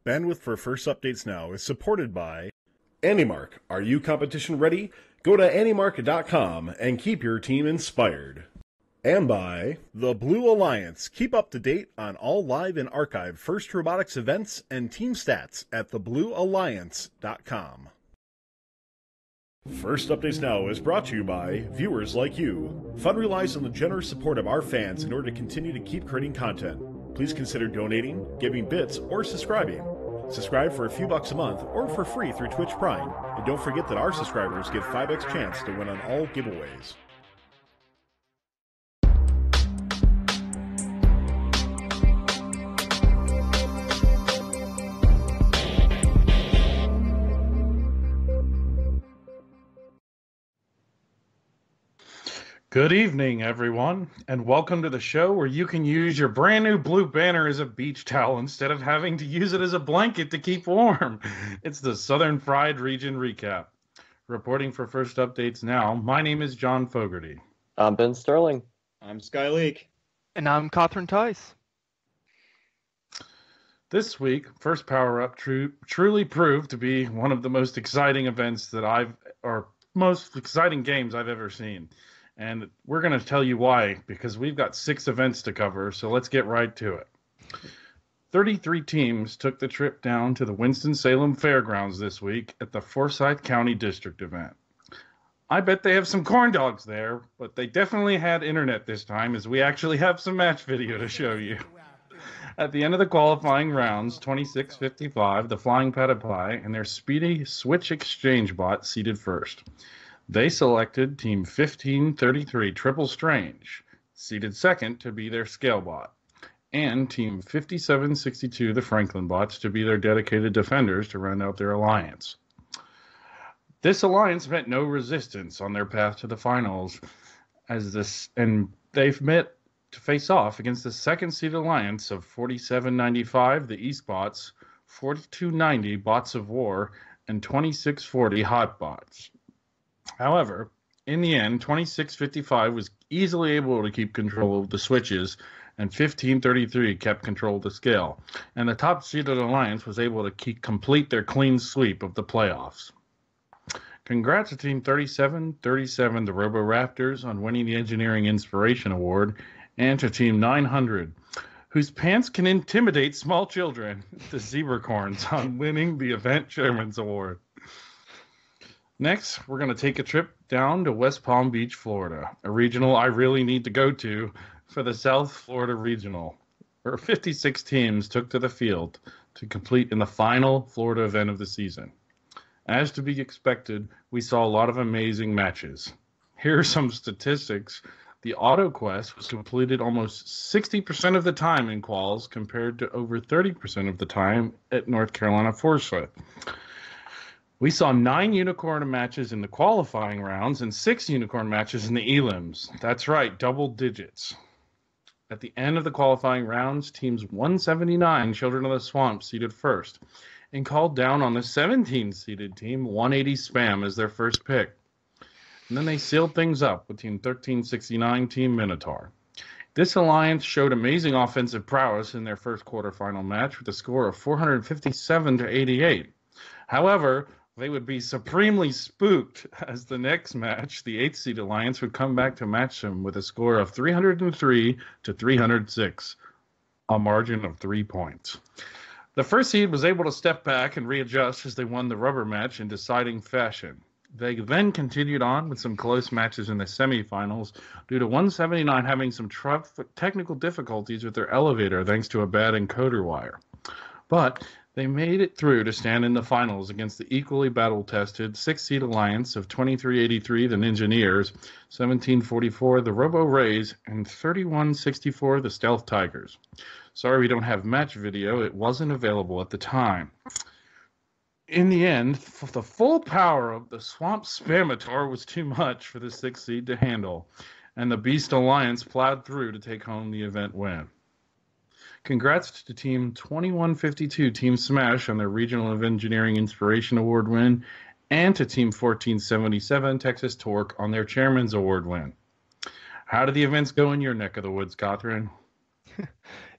Bandwidth for First Updates Now is supported by AndyMark. Are you competition ready? Go to andymark.com and keep your team inspired. And by the Blue Alliance. Keep up to date on all live and archived First Robotics events and team stats at thebluealliance.com. First Updates Now is brought to you by viewers like you. Fun relies on the generous support of our fans in order to continue to keep creating content. Please consider donating, giving bits, or subscribing. Subscribe for a few bucks a month or for free through Twitch Prime. And don't forget that our subscribers get 5x chance to win on all giveaways. Good evening, everyone, and welcome to the show where you can use your brand new blue banner as a beach towel instead of having to use it as a blanket to keep warm. It's the Southern Fried Region Recap. Reporting for First Updates Now, my name is John Fogarty. I'm Ben Sterling. I'm Sky Leak. And I'm Catherine Tice. This week, First Power Up truly proved to be one of the most exciting events most exciting games I've ever seen. And we're going to tell you why, because we've got 6 events to cover, so let's get right to it. 33 teams took the trip down to the Winston-Salem Fairgrounds this week at the Forsyth County District event. I bet they have some corn dogs there, but they definitely had internet this time, as we actually have some match video to show you. At the end of the qualifying rounds, 26-55, the Flying Platypi and their speedy Switch Exchange bot seeded first. They selected Team 1533 Triple Strange, seeded second to be their Scale bot, and Team 5762 the Franklin bots to be their dedicated defenders to round out their alliance. This alliance met no resistance on their path to the finals, and they've met to face off against the second seed alliance of 4795 the East bots, 4290 Bots of War, and 2640 Hot bots. However, in the end, 2655 was easily able to keep control of the switches, and 1533 kept control of the scale, and the top-seeded alliance was able to complete their clean sweep of the playoffs. Congrats to Team 3737, the Robo-Raptors, on winning the Engineering Inspiration Award, and to Team 900, whose pants can intimidate small children, the Zebracorns, on winning the Event Chairman's Award. Next, we're going to take a trip down to West Palm Beach, Florida, a regional I really need to go to for the South Florida Regional, where 56 teams took to the field to compete in the final Florida event of the season. As to be expected, we saw a lot of amazing matches. Here are some statistics. The Auto Quest was completed almost 60% of the time in quals compared to over 30% of the time at North Carolina Forsyth. We saw 9 unicorn matches in the qualifying rounds and 6 unicorn matches in the elims. That's right, double digits. At the end of the qualifying rounds, teams 179 Children of the Swamp seeded first and called down on the 17-seeded team 180 Spam as their first pick. And then they sealed things up with Team 1369 Team Minotaur. This alliance showed amazing offensive prowess in their first quarterfinal match with a score of 457-88. However, they would be supremely spooked as the next match, the 8th seed alliance, would come back to match them with a score of 303-306, a margin of 3 points. The first seed was able to step back and readjust as they won the rubber match in deciding fashion. They then continued on with some close matches in the semifinals due to 179 having some technical difficulties with their elevator thanks to a bad encoder wire. But they made it through to stand in the finals against the equally battle-tested 6-seed alliance of 2383, the Ninjaneers, 1744, the Robo-Rays, and 3164, the Stealth Tigers. Sorry we don't have match video. It wasn't available at the time. In the end, the full power of the Swamp Spamator was too much for the 6th seed to handle, and the Beast Alliance plowed through to take home the event win. Congrats to Team 2152, Team Smash, on their Regional of Engineering Inspiration Award win, and to Team 1477, Texas Torque, on their Chairman's Award win. How did the events go in your neck of the woods, Catherine?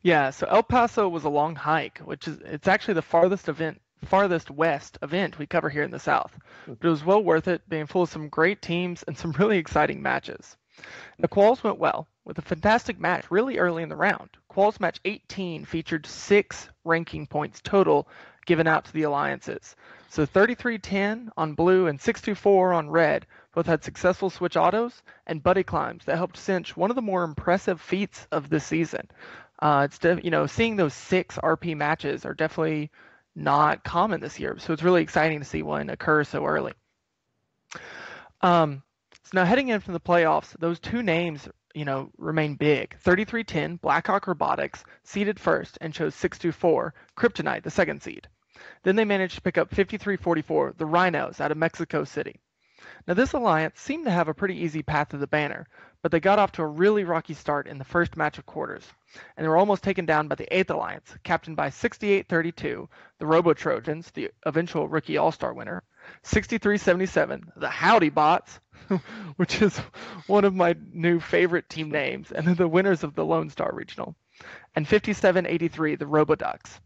Yeah, so El Paso was a long hike, it's actually the farthest west event we cover here in the South. But it was well worth it, being full of some great teams and some really exciting matches. The quals went well, with a fantastic match really early in the round. Quals match 18 featured 6 ranking points total given out to the alliances. So 33-10 on blue and 6-2-4 on red both had successful switch autos and buddy climbs that helped cinch one of the more impressive feats of this season. Seeing those 6 RP matches are definitely not common this year, so it's really exciting to see one occur so early. So now heading in from the playoffs, those 2 names, remain big. 33-10, Blackhawk Robotics, seeded first and chose 6-2-4, Kryptonite, the second seed. Then they managed to pick up 53-44, the Rhinos out of Mexico City. Now this alliance seemed to have a pretty easy path to the banner, but they got off to a really rocky start in the first match of quarters, and they were almost taken down by the 8th Alliance, captained by 68-32, the Robo Trojans, the eventual Rookie All-Star winner, 63-77, the Howdy Bots, which is one of my new favorite team names, and they're the winners of the Lone Star Regional, and 57-83, the Roboducks.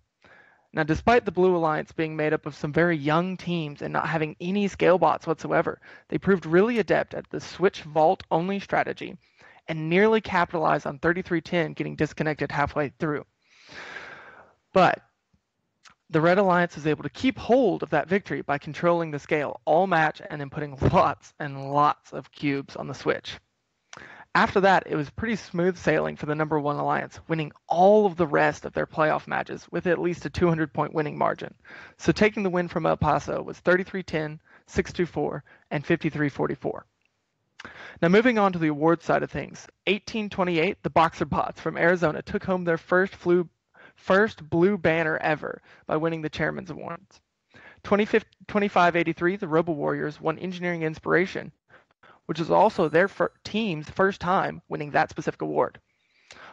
Now, despite the Blue Alliance being made up of some very young teams and not having any scale bots whatsoever, they proved really adept at the switch vault only strategy and nearly capitalized on 33-10 getting disconnected halfway through. But the Red Alliance was able to keep hold of that victory by controlling the scale all match and then putting lots and lots of cubes on the switch. After that, it was pretty smooth sailing for the number 1 alliance, winning all of the rest of their playoff matches with at least a 200-point winning margin. So taking the win from El Paso was 33-10, 6-2-4, and 53-44. Now moving on to the award side of things, 1828, the Boxer Bots from Arizona took home their first blue banner ever by winning the Chairman's Awards. 25-83, the Robo Warriors won Engineering Inspiration, which is also their team's first time winning that specific award.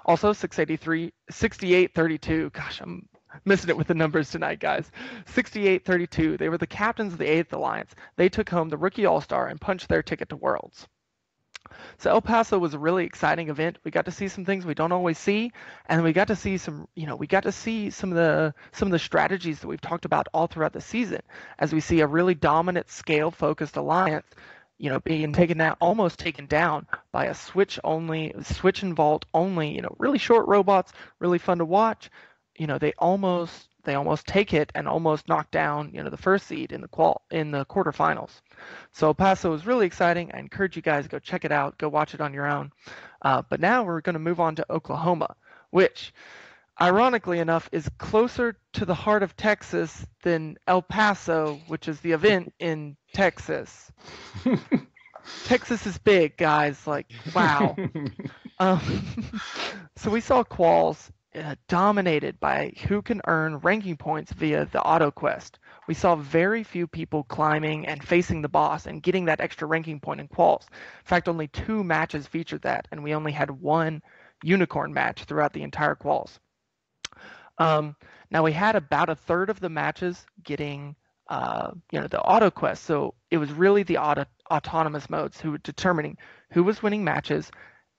Also, 68-32, gosh, I'm missing it with the numbers tonight, guys. 68-32, they were the captains of the 8th Alliance. They took home the Rookie All-Star and punched their ticket to Worlds. So El Paso was a really exciting event. We got to see some things we don't always see, and we got to see some of the strategies that we've talked about all throughout the season, as we see a really dominant scale-focused alliance being almost taken down by a switch and vault only, really short robots, really fun to watch. They almost take it and almost knock down, the first seed in the quarterfinals. So El Paso is really exciting. I encourage you guys to go check it out, go watch it on your own. But now we're going to move on to Oklahoma, which, ironically enough, is closer to the heart of Texas than El Paso, which is the event in Texas. Texas is big, guys. Like, wow. So we saw quals dominated by who can earn ranking points via the auto quest. We saw very few people climbing and facing the boss and getting that extra ranking point in quals. In fact, only 2 matches featured that, and we only had 1 unicorn match throughout the entire quals. Now we had about a third of the matches getting the auto quest. So it was really the autonomous modes who were determining who was winning matches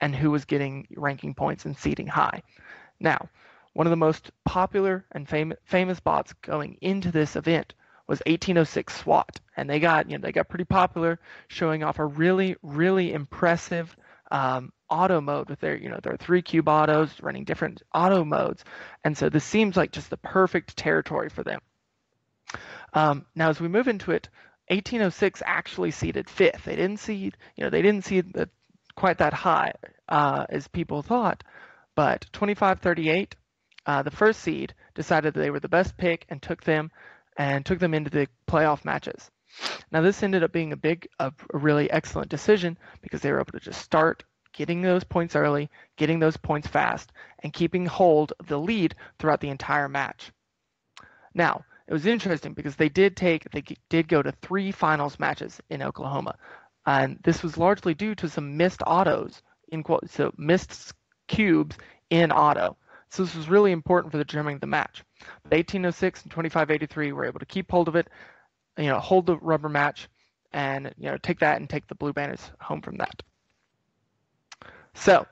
and who was getting ranking points and seeding high. Now, one of the most popular and famous bots going into this event was 1806 SWAT, and they got pretty popular, showing off a really, really impressive auto mode with their 3 cube autos running different auto modes, and so this seems like just the perfect territory for them. Now as we move into it, 1806 actually seeded 5th. They didn't seed quite that high as people thought, but 2538, the first seed, decided that they were the best pick and took them into the playoff matches. Now this ended up being a really excellent decision because they were able to just start getting those points early, getting those points fast, and keeping hold of the lead throughout the entire match. Now, it was interesting because they did go to 3 finals matches in Oklahoma, and this was largely due to some missed autos, so missed cubes in auto. So this was really important for determining the match. But 1806 and 2583 were able to keep hold of it, hold the rubber match, and take the blue banners home from that. So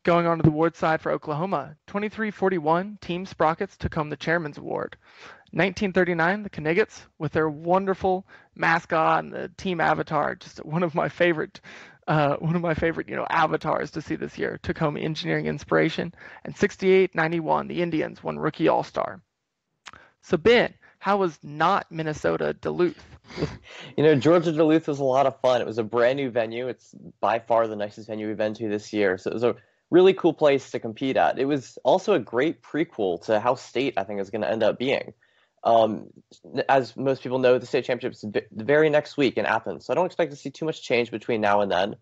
Going on to the award side for Oklahoma, 23-41, Team Sprockets took home the Chairman's Award. 1939, the Kniggets, with their wonderful mascot and the team avatar, just one of my favorite, avatars to see this year, took home Engineering Inspiration. And 68-91, the Indians won Rookie All-Star. So Ben, how was not Minnesota Duluth? Georgia Duluth was a lot of fun. It was a brand new venue. It's by far the nicest venue we've been to this year. So it was a really cool place to compete at. It was also a great prequel to how state, I think, is going to end up being. As most people know, the state championship is the very next week in Athens. So I don't expect to see too much change between now and then.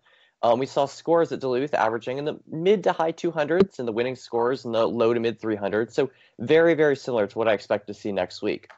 We saw scores at Duluth averaging in the mid to high 200s and the winning scores in the low to mid 300s. So very, very similar to what I expect to see next week.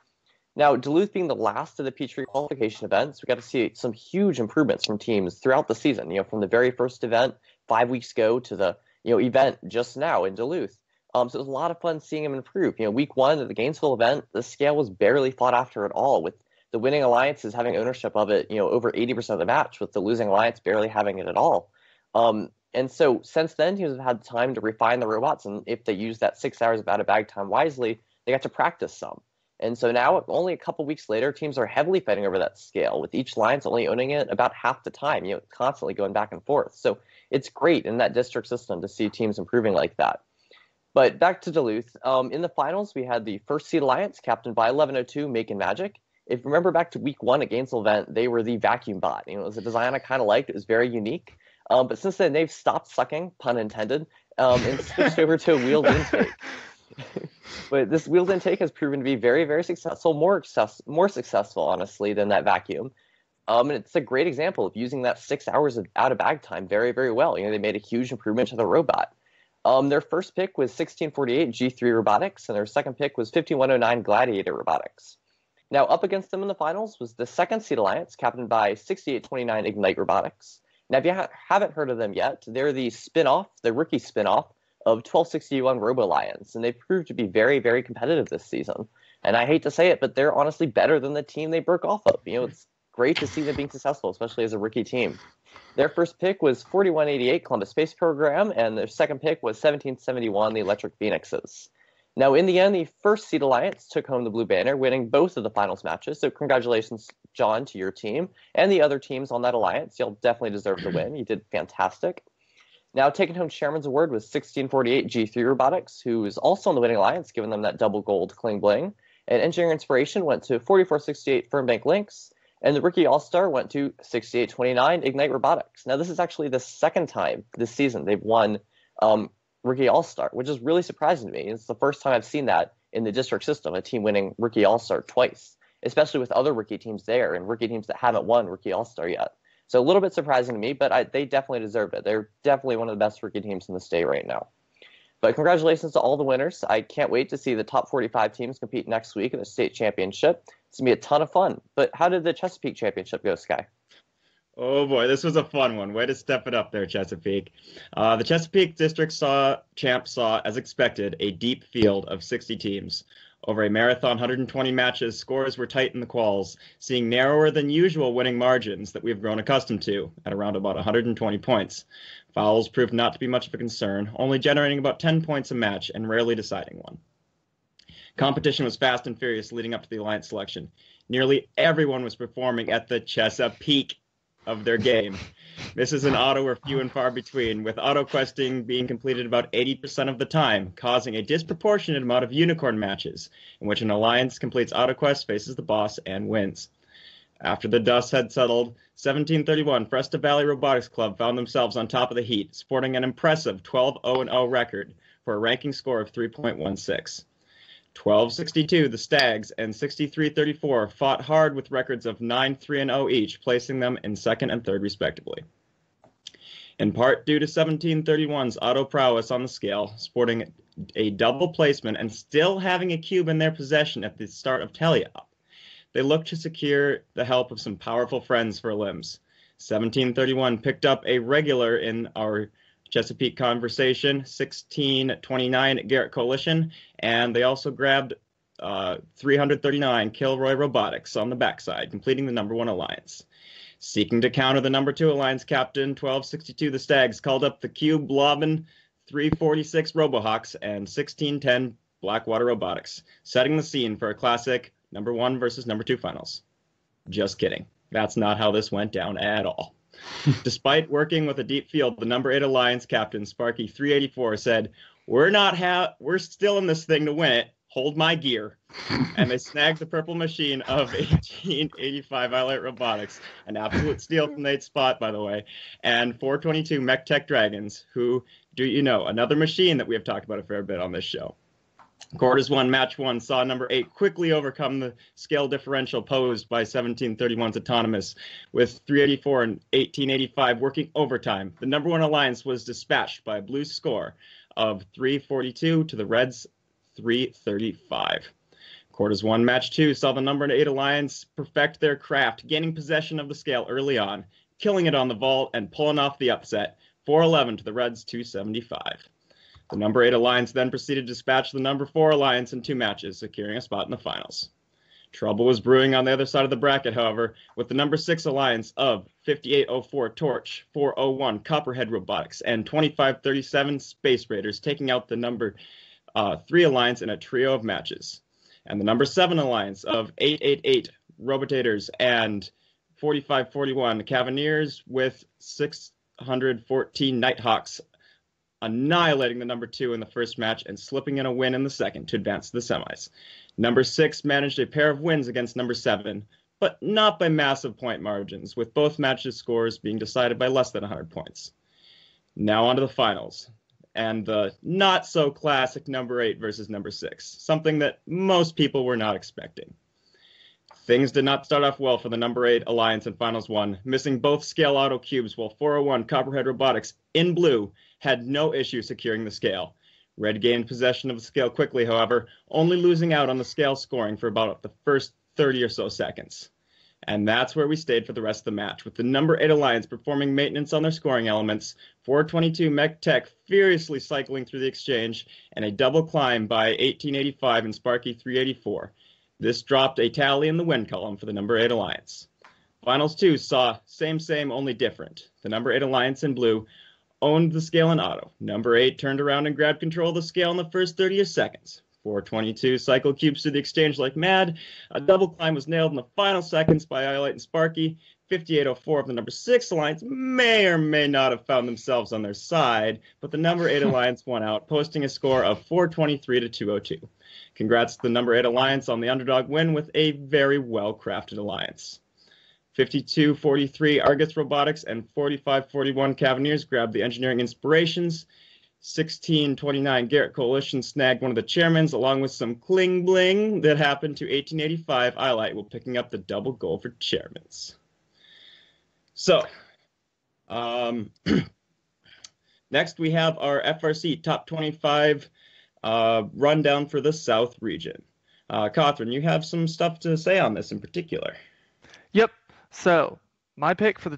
Now, Duluth being the last of the Peachtree qualification events, we got to see some huge improvements from teams throughout the season. From the very first event 5 weeks ago to the event just now in Duluth. So it was a lot of fun seeing them improve. Week 1 at the Gainesville event, the scale was barely fought after at all, with the winning alliances having ownership of it, over 80% of the match, with the losing alliance barely having it at all. And so since then, teams have had time to refine the robots, and if they use that 6 hours of out-of-bag time wisely, they got to practice some. And so now, only a couple weeks later, teams are heavily fighting over that scale, with each alliance only owning it about half the time, constantly going back and forth. So it's great in that district system to see teams improving like that. But back to Duluth. In the finals, we had the first seed alliance, captained by 1102 Making Magic. If you remember back to week 1 at Gainesville event, they were the vacuum bot. It was a design I kind of liked. It was very unique. But since then, they've stopped sucking, pun intended, and switched over to a wheeled intake. But this wheeled intake has proven to be very, very successful, more successful, honestly, than that vacuum. And it's a great example of using that 6 hours of out-of-bag time very, very well. They made a huge improvement to the robot. Their first pick was 1648 G3 Robotics, and their second pick was 5109 Gladiator Robotics. Now, up against them in the finals was the second seed alliance, captained by 6829 Ignite Robotics. Now, if you haven't heard of them yet, they're the rookie spin-off of 1261 Robo Lions, and they've proved to be very, very competitive this season. And I hate to say it, but they're honestly better than the team they broke off of. It's great to see them being successful, especially as a rookie team. Their first pick was 4188 Columbus Space Program, and their second pick was 1771 the Electric Phoenixes. Now, in the end, the first seed alliance took home the blue banner, winning both of the finals matches. So congratulations, John, to your team and the other teams on that alliance. You'll definitely deserve the win. You did fantastic. Now, taking home Chairman's Award was 1648 G3 Robotics, who is also on the winning alliance, giving them that double gold Kling Bling. And Engineering Inspiration went to 4468 Fernbank Lynx, and the Rookie All-Star went to 6829 Ignite Robotics. Now, this is actually the second time this season they've won Rookie All-Star, which is really surprising to me. It's the first time I've seen that in the district system, a team winning Rookie All-Star twice, especially with other rookie teams there and rookie teams that haven't won Rookie All-Star yet. So a little bit surprising to me, but they definitely deserve it. They're definitely one of the best rookie teams in the state right now. But congratulations to all the winners. I can't wait to see the top 45 teams compete next week in the state championship. It's going to be a ton of fun. But how did the Chesapeake Championship go, Sky? Oh boy, this was a fun one. Way to step it up there, Chesapeake. The Chesapeake District Champ saw, as expected, a deep field of 60 teams. Over a marathon 120 matches, scores were tight in the quals, seeing narrower than usual winning margins that we've grown accustomed to, at around about 120 points. Fouls proved not to be much of a concern, only generating about 10 points a match and rarely deciding one. Competition was fast and furious leading up to the alliance selection. Nearly everyone was performing at the Chesapeake of their game. Misses in auto were few and far between, with auto questing being completed about 80% of the time, causing a disproportionate amount of unicorn matches, in which an alliance completes auto quest, faces the boss, and wins. After the dust had settled, 1731 Fresta Valley Robotics Club found themselves on top of the heat, sporting an impressive 12-0-0 record for a ranking score of 3.16. 1262, the Stags, and 6334 fought hard with records of 9-3-0 each, placing them in second and third respectively. In part due to 1731's auto prowess on the scale, sporting a double placement and still having a cube in their possession at the start of teleop, they looked to secure the help of some powerful friends for limbs. 1731 picked up a regular in our Chesapeake Conversation, 1629 Garrett Coalition, and they also grabbed 339 Kilroy Robotics on the backside, completing the number 1 alliance. Seeking to counter the number 2 alliance captain, 1262 the Stags called up the cube lobbing 346 Robohawks and 1610 Blackwater Robotics, setting the scene for a classic number 1 versus number 2 finals. Just kidding. That's not how this went down at all. Despite working with a deep field, the number 8 Alliance captain, Sparky 384, said, we're still in this thing to win it. Hold my gear. And they snagged the purple machine of 1885 Highlight Robotics, an absolute steal from Nate's spot, by the way, and 422 Mech Tech Dragons, who, do you know, another machine that we have talked about a fair bit on this show. Quarters 1, match 1 saw number 8 quickly overcome the scale differential posed by 1731's Autonomous, with 384 and 1885 working overtime. The number 1 Alliance was dispatched by a blue score of 342 to the Reds' 335. Quarters 1, match 2 saw the number 8 Alliance perfect their craft, gaining possession of the scale early on, killing it on the vault and pulling off the upset, 411 to the Reds' 275. The number 8 Alliance then proceeded to dispatch the number 4 Alliance in 2 matches, securing a spot in the finals. Trouble was brewing on the other side of the bracket, however, with the number 6 Alliance of 5804 Torch, 401 Copperhead Robotics, and 2537 Space Raiders taking out the number 3 Alliance in a trio of matches. And the number 7 Alliance of 888 Robotators and 4541 Cavaliers with 614 Nighthawks, annihilating the number 2 in the first match and slipping in a win in the second to advance to the semis. Number 6 managed a pair of wins against number 7, but not by massive point margins, with both matches' scores being decided by less than 100 points. Now on to the finals, and the not-so-classic number 8 versus number 6, something that most people were not expecting. Things did not start off well for the number 8 Alliance in Finals 1, missing both scale auto cubes, while 401 Copperhead Robotics, in blue, had no issue securing the scale. Red gained possession of the scale quickly, however, only losing out on the scale scoring for about the first 30 or so seconds. And that's where we stayed for the rest of the match, with the number 8 Alliance performing maintenance on their scoring elements, 422 Mech Tech furiously cycling through the exchange, and a double climb by 1885 and Sparky 384. This dropped a tally in the win column for the number 8 Alliance. Finals 2 saw same, only different. The number 8 Alliance in blue owned the scale in auto. Number 8 turned around and grabbed control of the scale in the first 30 seconds. 422 cycled cubes through the exchange like mad. A double climb was nailed in the final seconds by Highlight and Sparky. 5804 of the number 6 Alliance may or may not have found themselves on their side, but the number 8 Alliance won out, posting a score of 423 to 202. Congrats to the number 8 Alliance on the underdog win with a very well-crafted alliance. 5243 Argus Robotics and 4541 Cavaliers grabbed the engineering inspirations. 1629 Garrett Coalition snagged one of the chairmans, along with some cling bling that happened to 1885 Highlight, while picking up the double goal for chairmans. So, next we have our FRC Top 25 rundown for the South region. Catherine, you have some stuff to say on this in particular. Yep. So my pick for the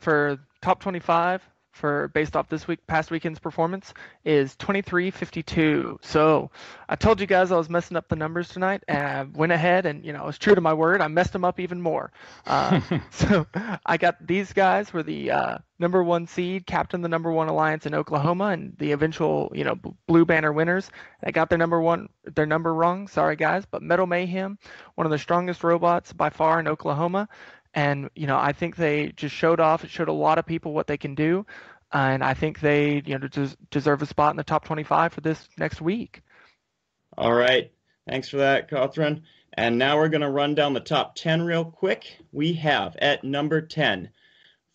for top 25 for based off this past weekend's performance is 2352. So I told you guys I was messing up the numbers tonight, and I went ahead and I was true to my word. I messed them up even more. So I got these guys were the number 1 seed, captained the number 1 Alliance in Oklahoma, and the eventual blue banner winners. I got their number wrong. Sorry guys, but Metal Mayhem, one of the strongest robots by far in Oklahoma. And, I think they just showed off. It showed a lot of people what they can do. And I think they, deserve a spot in the top 25 for this next week. All right. Thanks for that, Catherine. And now we're going to run down the top 10 real quick. We have at number 10,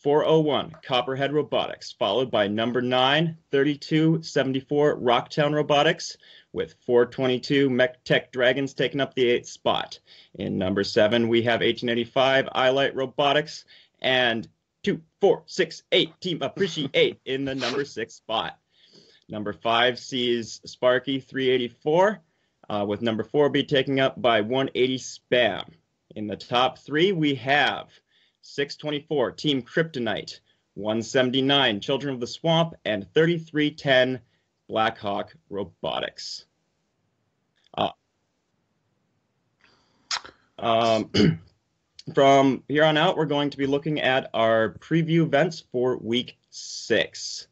401 Copperhead Robotics, followed by number 9, 3274 Rocktown Robotics, with 422 Mech Tech Dragons taking up the 8th spot. In number 7, we have 1885 Highlight Robotics, and 2, 4, 6, 8 Team Appreciate in the number 6 spot. Number 5 sees Sparky 384, with number 4 be taken up by 180 Spam. In the top 3, we have 624 Team Kryptonite, 179 Children of the Swamp, and 3310 Blackhawk Robotics. From here on out, we're going to be looking at our preview events for Week 6.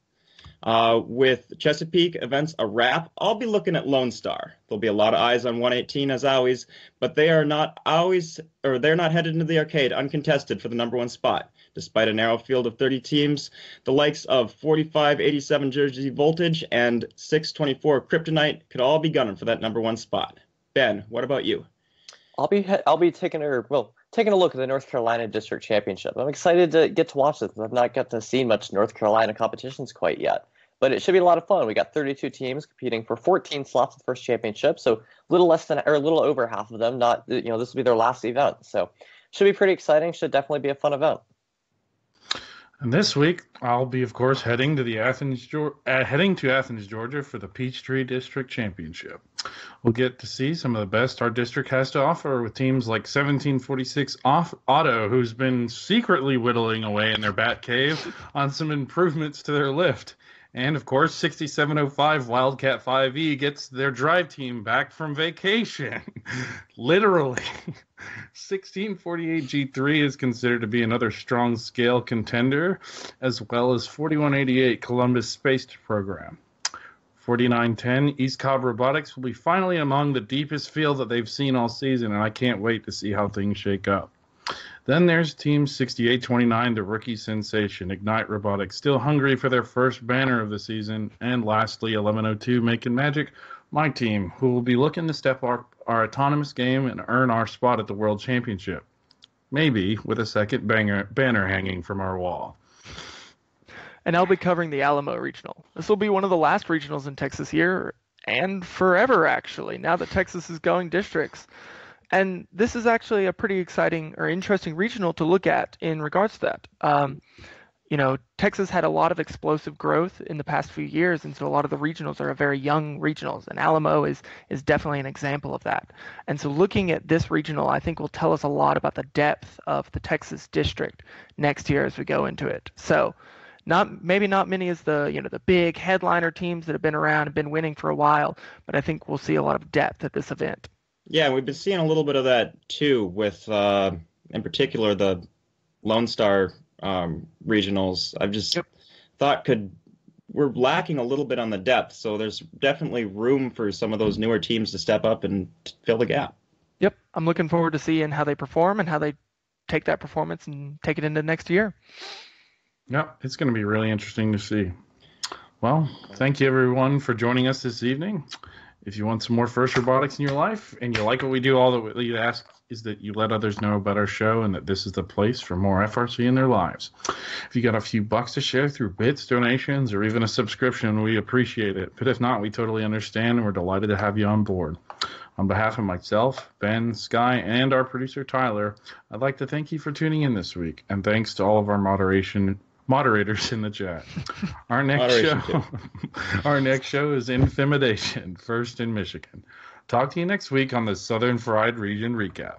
With Chesapeake events a wrap, I'll be looking at Lone Star. There'll be a lot of eyes on 118 as always, but they're not headed into the arcade uncontested for the number one spot. Despite a narrow field of 30 teams, the likes of 4587 Jersey Voltage and 624 Kryptonite could all be gunning for that number one spot. Ben, what about you? I'll be taking a look at the North Carolina District Championship. I'm excited to get to watch this. I've not got to see much North Carolina competitions quite yet, but it should be a lot of fun. We got 32 teams competing for 14 slots at the first championship, so a little over half of them. This will be their last event, so should be pretty exciting. Should definitely be a fun event. And this week, I'll be, of course, heading to Athens, Georgia for the Peachtree District Championship. We'll get to see some of the best our district has to offer with teams like 1746 Auto, who's been secretly whittling away in their bat cave on some improvements to their lift. And, of course, 6705 Wildcat 5E gets their drive team back from vacation. Literally. 1648 G3 is considered to be another strong scale contender, as well as 4188 Columbus Space Program. 4910 East Cobb Robotics will be finally among the deepest field that they've seen all season, and I can't wait to see how things shake up. Then there's Team 6829, the rookie sensation, Ignite Robotics, still hungry for their first banner of the season. And lastly, 1102, Making Magic, my team, who will be looking to step our autonomous game and earn our spot at the World Championship. Maybe with a second banner hanging from our wall. And I'll be covering the Alamo Regional. This will be one of the last regionals in Texas here, and forever, actually, now that Texas is going districts. And this is actually a pretty exciting or interesting regional to look at in regards to that. Texas had a lot of explosive growth in the past few years, and so a lot of the regionals are very young regionals, and Alamo is definitely an example of that. And so looking at this regional, I think will tell us a lot about the depth of the Texas district next year as we go into it. So maybe not many as the big headliner teams that have been around and been winning for a while, but I think we'll see a lot of depth at this event. Yeah, we've been seeing a little bit of that too with, in particular, the Lone Star regionals. I've just thought we're lacking a little bit on the depth, so there's definitely room for some of those newer teams to step up and fill the gap. Yep, I'm looking forward to seeing how they perform and how they take that performance and take it into next year. Yep, it's going to be really interesting to see. Well, thank you everyone for joining us this evening. If you want some more First Robotics in your life and you like what we do, all that we ask is that you let others know about our show and that this is the place for more FRC in their lives. If you got a few bucks to share through bits, donations, or even a subscription, we appreciate it. But if not, we totally understand, and we're delighted to have you on board. On behalf of myself, Ben, Sky, and our producer, Tyler, I'd like to thank you for tuning in this week, and thanks to all of our moderators in the chat. Our next show is Intimidation, first in Michigan. Talk to you next week on the Southern Fried Region Recap.